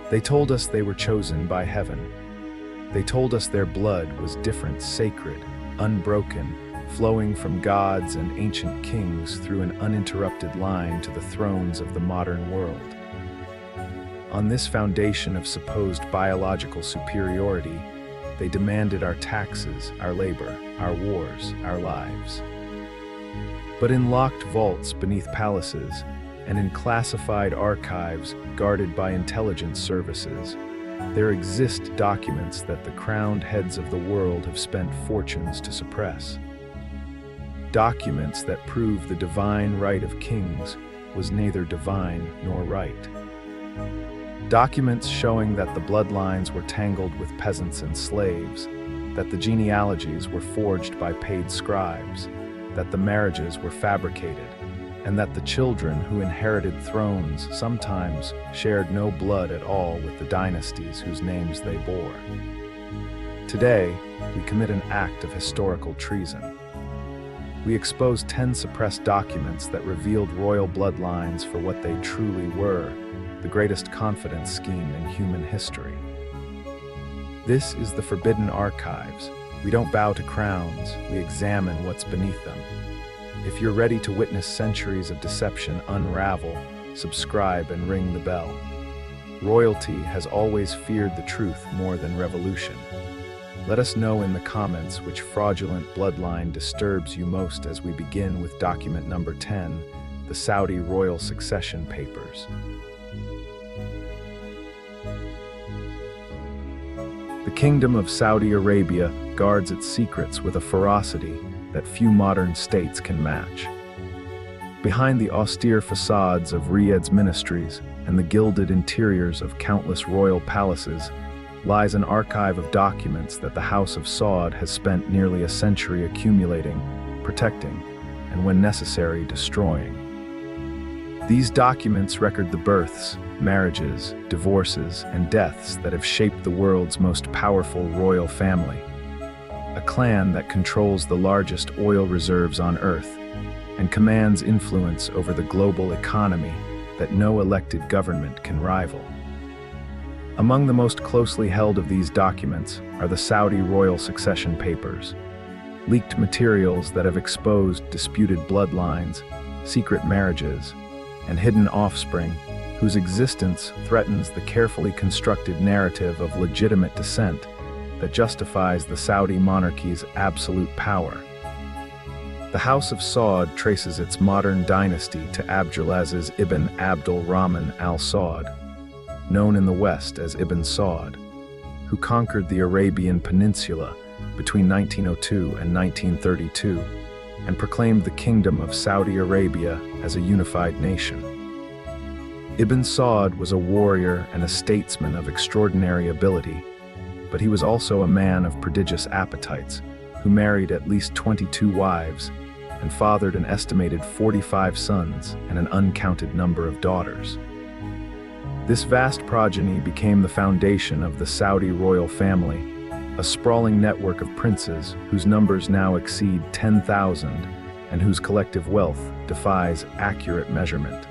They told us they were chosen by heaven. They told us their blood was different, sacred, unbroken, flowing from gods and ancient kings through an uninterrupted line to the thrones of the modern world. On this foundation of supposed biological superiority, they demanded our taxes, our labor, our wars, our lives. But in locked vaults beneath palaces, and in classified archives guarded by intelligence services, there exist documents that the crowned heads of the world have spent fortunes to suppress. Documents that prove the divine right of kings was neither divine nor right. Documents showing that the bloodlines were tangled with peasants and slaves, that the genealogies were forged by paid scribes, that the marriages were fabricated, and that the children who inherited thrones sometimes shared no blood at all with the dynasties whose names they bore. Today, we commit an act of historical treason. We expose 10 suppressed documents that revealed royal bloodlines for what they truly were, the greatest confidence scheme in human history. This is the Forbidden Archives. We don't bow to crowns, we examine what's beneath them. If you're ready to witness centuries of deception unravel, subscribe and ring the bell. Royalty has always feared the truth more than revolution. Let us know in the comments which fraudulent bloodline disturbs you most as we begin with document number 10, the Saudi Royal Succession Papers. The Kingdom of Saudi Arabia guards its secrets with a ferocity that few modern states can match. Behind the austere facades of Riyadh's ministries and the gilded interiors of countless royal palaces lies an archive of documents that the House of Saud has spent nearly a century accumulating, protecting, and when necessary, destroying. These documents record the births, marriages, divorces, and deaths that have shaped the world's most powerful royal family, a clan that controls the largest oil reserves on Earth and commands influence over the global economy that no elected government can rival. Among the most closely held of these documents are the Saudi Royal Succession Papers, leaked materials that have exposed disputed bloodlines, secret marriages, and hidden offspring whose existence threatens the carefully constructed narrative of legitimate descent that justifies the Saudi monarchy's absolute power. The House of Saud traces its modern dynasty to Abdulaziz ibn Abdul Rahman al-Saud, known in the West as Ibn Saud, who conquered the Arabian Peninsula between 1902 and 1932 and proclaimed the Kingdom of Saudi Arabia as a unified nation. Ibn Saud was a warrior and a statesman of extraordinary ability, but he was also a man of prodigious appetites, who married at least 22 wives and fathered an estimated 45 sons and an uncounted number of daughters. This vast progeny became the foundation of the Saudi royal family, a sprawling network of princes whose numbers now exceed 10,000 and whose collective wealth defies accurate measurement.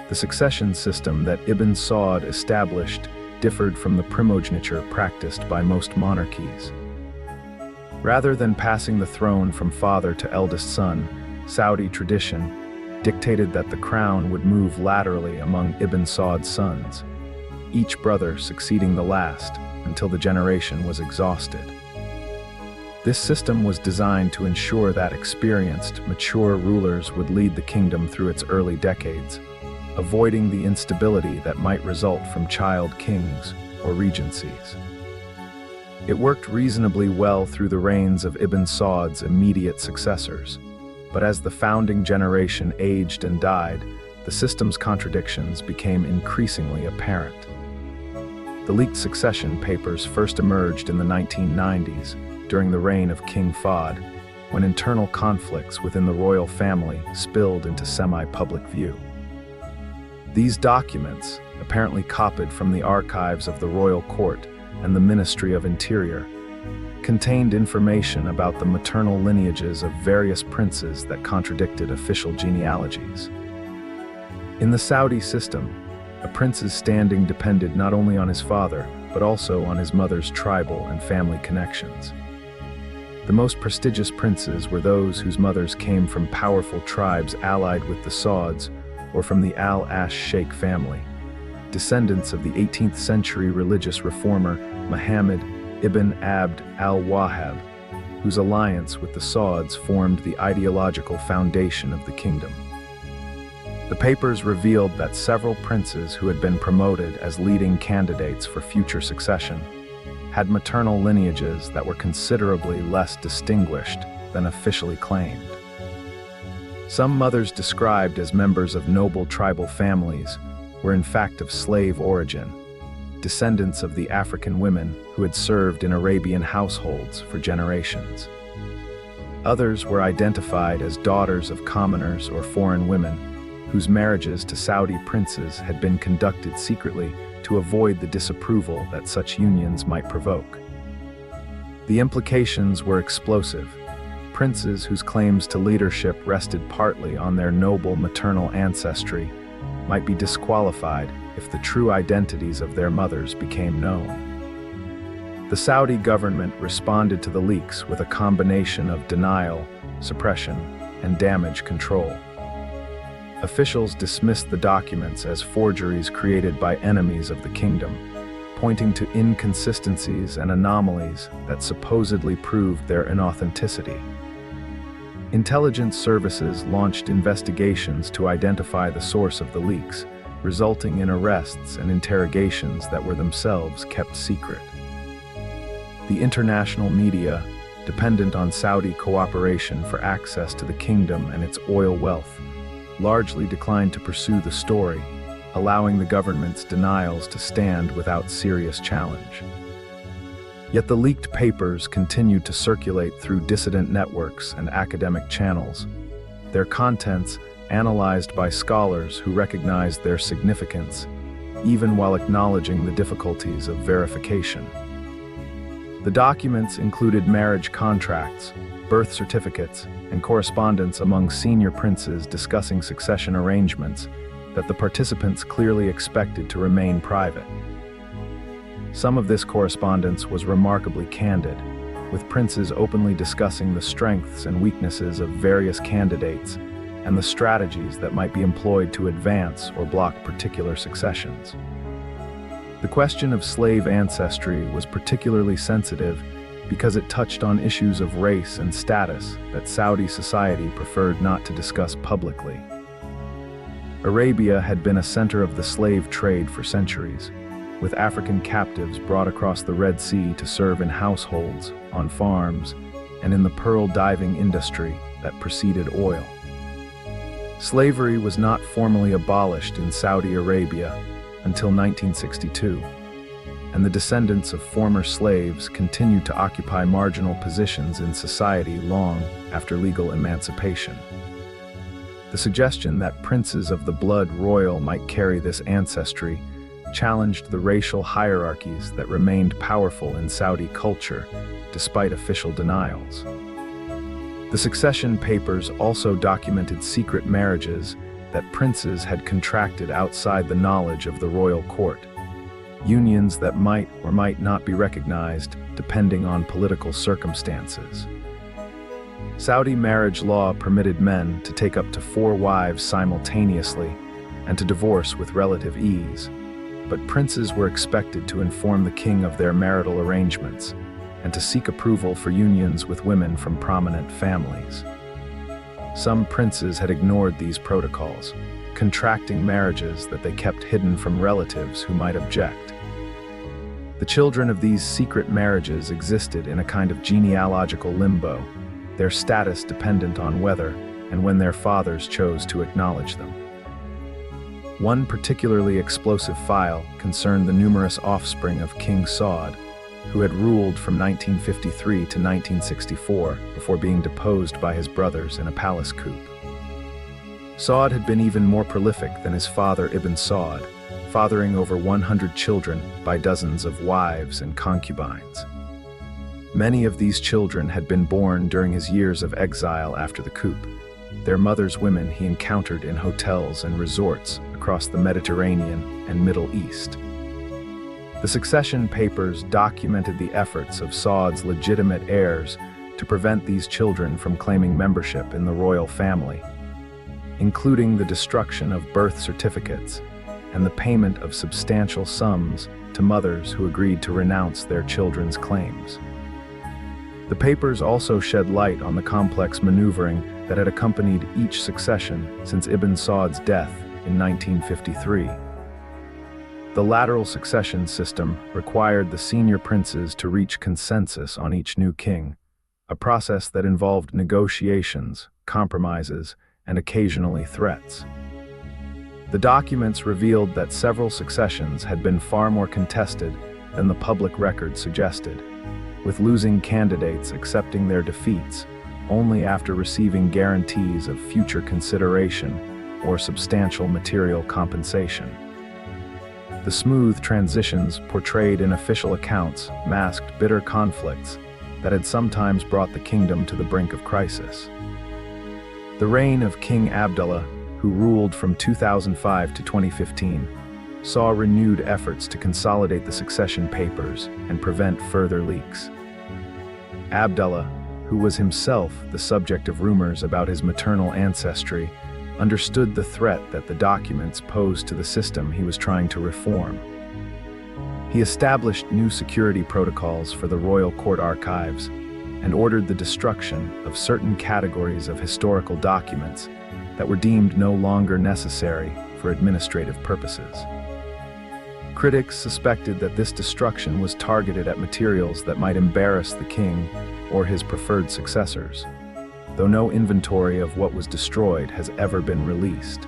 The succession system that Ibn Saud established differed from the primogeniture practiced by most monarchies. Rather than passing the throne from father to eldest son, Saudi tradition dictated that the crown would move laterally among Ibn Saud's sons, each brother succeeding the last until the generation was exhausted. This system was designed to ensure that experienced, mature rulers would lead the kingdom through its early decades, avoiding the instability that might result from child kings or regencies. It worked reasonably well through the reigns of Ibn Saud's immediate successors, but as the founding generation aged and died, the system's contradictions became increasingly apparent. The leaked succession papers first emerged in the 1990s during the reign of King Fahd, when internal conflicts within the royal family spilled into semi-public view. These documents, apparently copied from the archives of the royal court and the Ministry of Interior, contained information about the maternal lineages of various princes that contradicted official genealogies. In the Saudi system, A prince's standing depended not only on his father, but also on his mother's tribal and family connections. The most prestigious princes were those whose mothers came from powerful tribes allied with the Sauds or from the Al-Sheikh family, descendants of the 18th century religious reformer Muhammad ibn Abd al-Wahhab, whose alliance with the Sauds formed the ideological foundation of the kingdom. The papers revealed that several princes who had been promoted as leading candidates for future succession had maternal lineages that were considerably less distinguished than officially claimed. Some mothers described as members of noble tribal families were in fact of slave origin, descendants of the African women who had served in Arabian households for generations. Others were identified as daughters of commoners or foreign women whose marriages to Saudi princes had been conducted secretly to avoid the disapproval that such unions might provoke. The implications were explosive. Princes whose claims to leadership rested partly on their noble maternal ancestry might be disqualified if the true identities of their mothers became known. The Saudi government responded to the leaks with a combination of denial, suppression, and damage control. Officials dismissed the documents as forgeries created by enemies of the kingdom, pointing to inconsistencies and anomalies that supposedly proved their inauthenticity. Intelligence services launched investigations to identify the source of the leaks, resulting in arrests and interrogations that were themselves kept secret. The international media, dependent on Saudi cooperation for access to the kingdom and its oil wealth, largely declined to pursue the story, allowing the government's denials to stand without serious challenge. Yet the leaked papers continued to circulate through dissident networks and academic channels, their contents analyzed by scholars who recognized their significance, even while acknowledging the difficulties of verification. The documents included marriage contracts, birth certificates, and correspondence among senior princes discussing succession arrangements that the participants clearly expected to remain private. Some of this correspondence was remarkably candid, with princes openly discussing the strengths and weaknesses of various candidates and the strategies that might be employed to advance or block particular successions. The question of slave ancestry was particularly sensitive because it touched on issues of race and status that Saudi society preferred not to discuss publicly. Arabia had been a center of the slave trade for centuries, with African captives brought across the Red Sea to serve in households, on farms, and in the pearl diving industry that preceded oil. Slavery was not formally abolished in Saudi Arabia until 1962, and the descendants of former slaves continued to occupy marginal positions in society long after legal emancipation. The suggestion that princes of the blood royal might carry this ancestry challenged the racial hierarchies that remained powerful in Saudi culture despite official denials. The succession papers also documented secret marriages that princes had contracted outside the knowledge of the royal court, unions that might or might not be recognized depending on political circumstances. Saudi marriage law permitted men to take up to 4 wives simultaneously and to divorce with relative ease, but princes were expected to inform the king of their marital arrangements and to seek approval for unions with women from prominent families. Some princes had ignored these protocols, contracting marriages that they kept hidden from relatives who might object. The children of these secret marriages existed in a kind of genealogical limbo, their status dependent on whether and when their fathers chose to acknowledge them. One particularly explosive file concerned the numerous offspring of King Saud, who had ruled from 1953 to 1964 before being deposed by his brothers in a palace coup. Saud had been even more prolific than his father Ibn Saud, fathering over 100 children by dozens of wives and concubines. Many of these children had been born during his years of exile after the coup, their mothers women he encountered in hotels and resorts across the Mediterranean and Middle East. The succession papers documented the efforts of Saud's legitimate heirs to prevent these children from claiming membership in the royal family, including the destruction of birth certificates and the payment of substantial sums to mothers who agreed to renounce their children's claims. The papers also shed light on the complex maneuvering that had accompanied each succession since Ibn Saud's death in 1953. The lateral succession system required the senior princes to reach consensus on each new king, a process that involved negotiations, compromises, and occasionally threats. The documents revealed that several successions had been far more contested than the public record suggested, with losing candidates accepting their defeats only after receiving guarantees of future consideration or substantial material compensation. The smooth transitions portrayed in official accounts masked bitter conflicts that had sometimes brought the kingdom to the brink of crisis. The reign of King Abdullah, who ruled from 2005 to 2015, saw renewed efforts to consolidate the succession papers and prevent further leaks. Abdullah, who was himself the subject of rumors about his maternal ancestry, understood the threat that the documents posed to the system he was trying to reform. He established new security protocols for the royal court archives and ordered the destruction of certain categories of historical documents that were deemed no longer necessary for administrative purposes. Critics suspected that this destruction was targeted at materials that might embarrass the king or his preferred successors, though no inventory of what was destroyed has ever been released.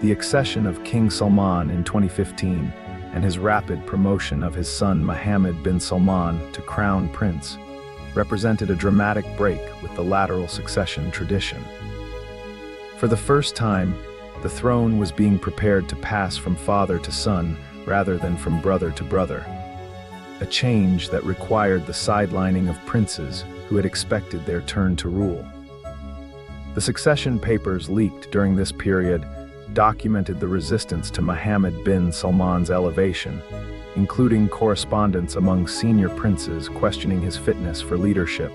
The accession of King Salman in 2015 and his rapid promotion of his son Mohammed bin Salman to crown prince represented a dramatic break with the lateral succession tradition. For the first time, the throne was being prepared to pass from father to son rather than from brother to brother, a change that required the sidelining of princes who had expected their turn to rule. The succession papers leaked during this period documented the resistance to Mohammed bin Salman's elevation, including correspondence among senior princes questioning his fitness for leadership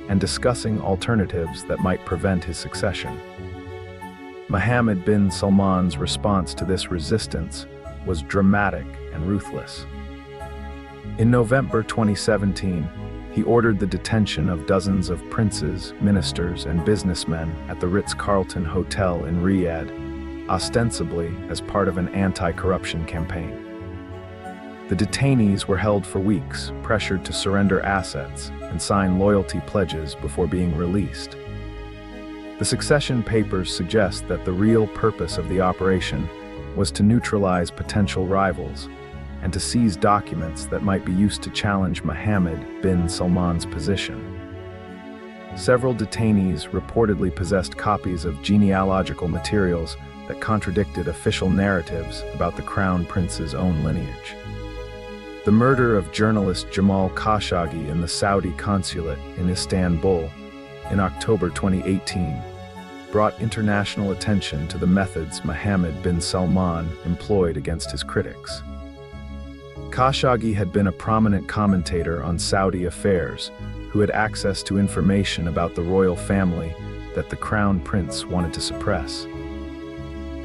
and discussing alternatives that might prevent his succession. Mohammed bin Salman's response to this resistance was dramatic and ruthless. In November 2017, he ordered the detention of dozens of princes, ministers, and businessmen at the Ritz-Carlton Hotel in Riyadh, ostensibly as part of an anti-corruption campaign. The detainees were held for weeks, pressured to surrender assets and sign loyalty pledges before being released. The succession papers suggest that the real purpose of the operation was to neutralize potential rivals and to seize documents that might be used to challenge Mohammed bin Salman's position. Several detainees reportedly possessed copies of genealogical materials that contradicted official narratives about the crown prince's own lineage. The murder of journalist Jamal Khashoggi in the Saudi consulate in Istanbul in October 2018 brought international attention to the methods Mohammed bin Salman employed against his critics. Khashoggi had been a prominent commentator on Saudi affairs who had access to information about the royal family that the crown prince wanted to suppress.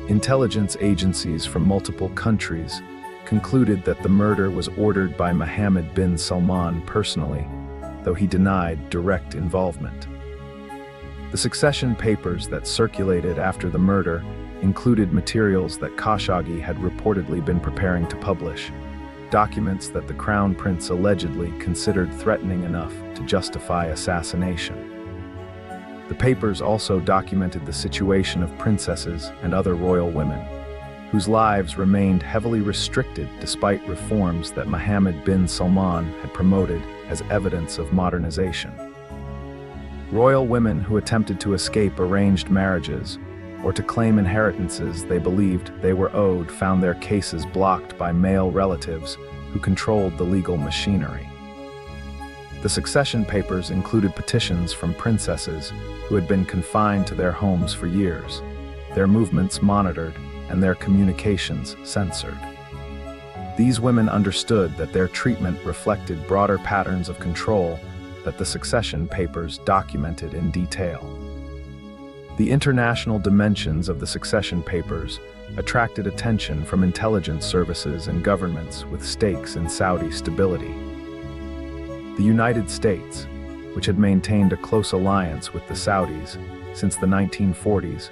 Intelligence agencies from multiple countries concluded that the murder was ordered by Mohammed bin Salman personally, though he denied direct involvement. The succession papers that circulated after the murder included materials that Khashoggi had reportedly been preparing to publish, documents that the crown prince allegedly considered threatening enough to justify assassination. The papers also documented the situation of princesses and other royal women, whose lives remained heavily restricted despite reforms that Mohammed bin Salman had promoted as evidence of modernization. Royal women who attempted to escape arranged marriages or to claim inheritances they believed they were owed found their cases blocked by male relatives who controlled the legal machinery. The The succession papers included petitions from princesses who had been confined to their homes for years, their movements monitored, and their communications censored. These women understood that their treatment reflected broader patterns of control that the succession papers documented in detail. The international dimensions of the succession papers attracted attention from intelligence services and governments with stakes in Saudi stability. The United States, which had maintained a close alliance with the Saudis since the 1940s,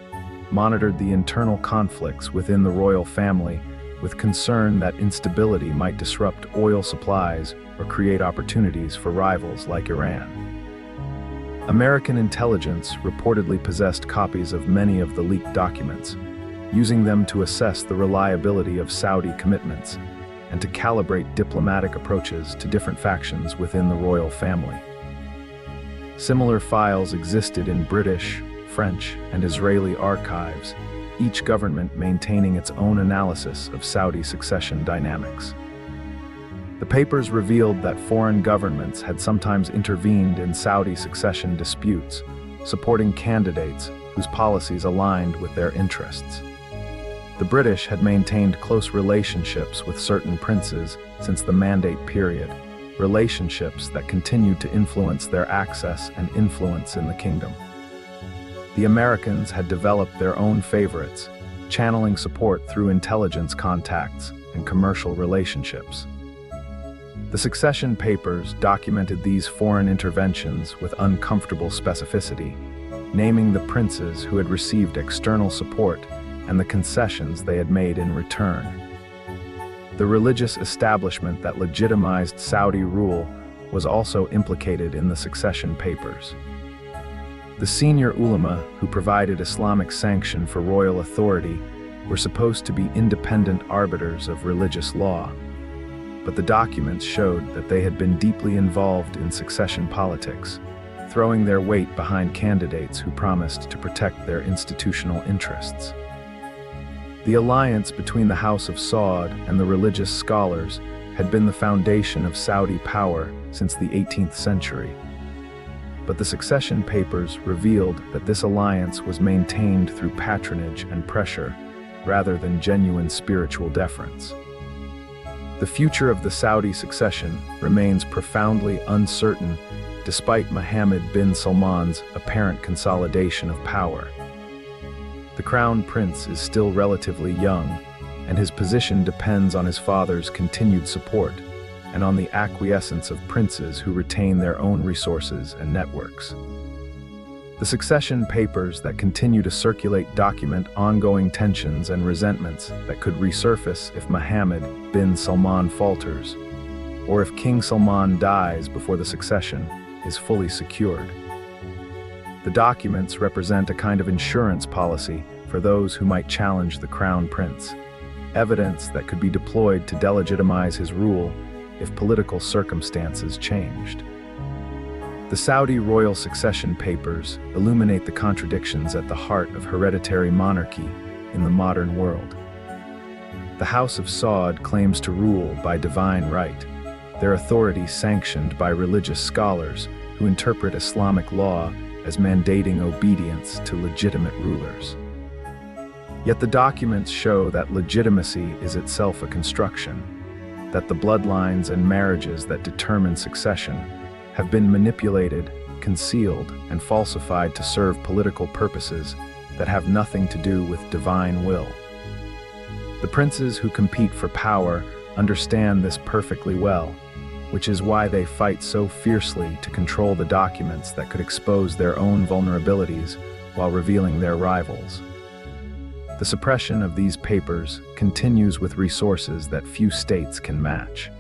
monitored the internal conflicts within the royal family with concern that instability might disrupt oil supplies or create opportunities for rivals like Iran. American intelligence reportedly possessed copies of many of the leaked documents, using them to assess the reliability of Saudi commitments and to calibrate diplomatic approaches to different factions within the royal family. Similar files existed in British, French, and Israeli archives, each government maintaining its own analysis of Saudi succession dynamics. The papers revealed that foreign governments had sometimes intervened in Saudi succession disputes, supporting candidates whose policies aligned with their interests. The British had maintained close relationships with certain princes since the Mandate period, relationships that continued to influence their access and influence in the kingdom. The Americans had developed their own favorites, channeling support through intelligence contacts and commercial relationships. The succession papers documented these foreign interventions with uncomfortable specificity, naming the princes who had received external support and the concessions they had made in return. The religious establishment that legitimized Saudi rule was also implicated in the succession papers. The senior ulama who provided Islamic sanction for royal authority were supposed to be independent arbiters of religious law, but the documents showed that they had been deeply involved in succession politics, throwing their weight behind candidates who promised to protect their institutional interests. The alliance between the House of Saud and the religious scholars had been the foundation of Saudi power since the 18th century. But the succession papers revealed that this alliance was maintained through patronage and pressure, rather than genuine spiritual deference. The future of the Saudi succession remains profoundly uncertain despite Mohammed bin Salman's apparent consolidation of power. The crown prince is still relatively young, and his position depends on his father's continued support and on the acquiescence of princes who retain their own resources and networks. The succession papers that continue to circulate document ongoing tensions and resentments that could resurface if Mohammed bin Salman falters, or if King Salman dies before the succession is fully secured. The documents represent a kind of insurance policy for those who might challenge the crown prince, evidence that could be deployed to delegitimize his rule if political circumstances changed. The Saudi royal succession papers illuminate the contradictions at the heart of hereditary monarchy in the modern world. The House of Saud claims to rule by divine right, their authority sanctioned by religious scholars who interpret Islamic law as mandating obedience to legitimate rulers. Yet the documents show that legitimacy is itself a construction, that the bloodlines and marriages that determine succession have been manipulated, concealed, and falsified to serve political purposes that have nothing to do with divine will. The princes who compete for power understand this perfectly well, which is why they fight so fiercely to control the documents that could expose their own vulnerabilities while revealing their rivals. The suppression of these papers continues with resources that few states can match.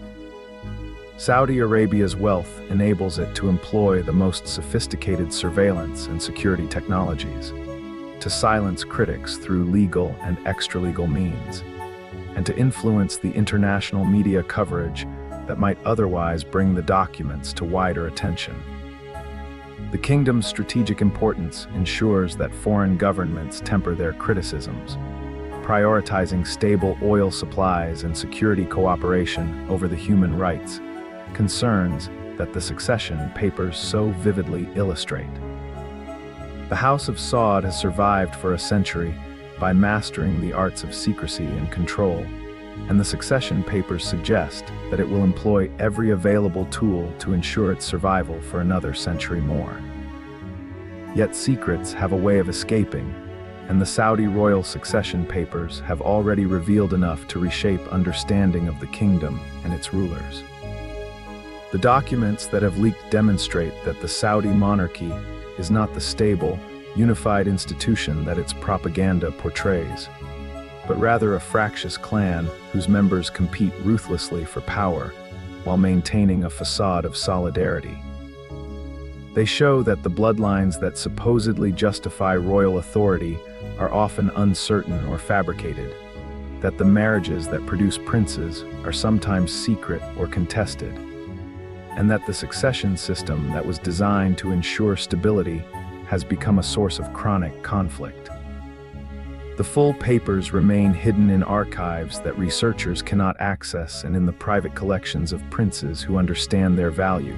Saudi Arabia's wealth enables it to employ the most sophisticated surveillance and security technologies, to silence critics through legal and extralegal means, and to influence the international media coverage that might otherwise bring the documents to wider attention. The kingdom's strategic importance ensures that foreign governments temper their criticisms, prioritizing stable oil supplies and security cooperation over the human rights concerns that the succession papers so vividly illustrate. The House of Saud has survived for a century by mastering the arts of secrecy and control, and the succession papers suggest that it will employ every available tool to ensure its survival for another century more. Yet secrets have a way of escaping, and the Saudi royal succession papers have already revealed enough to reshape understanding of the kingdom and its rulers. The documents that have leaked demonstrate that the Saudi monarchy is not the stable, unified institution that its propaganda portrays, but rather a fractious clan whose members compete ruthlessly for power while maintaining a facade of solidarity. They show that the bloodlines that supposedly justify royal authority are often uncertain or fabricated, that the marriages that produce princes are sometimes secret or contested, and that the succession system that was designed to ensure stability has become a source of chronic conflict. The full papers remain hidden in archives that researchers cannot access and in the private collections of princes who understand their value.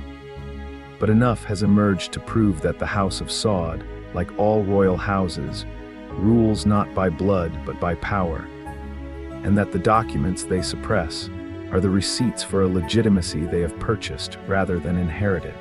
But enough has emerged to prove that the House of Saud, like all royal houses, rules not by blood but by power, and that the documents they suppress are the receipts for a legitimacy they have purchased rather than inherited.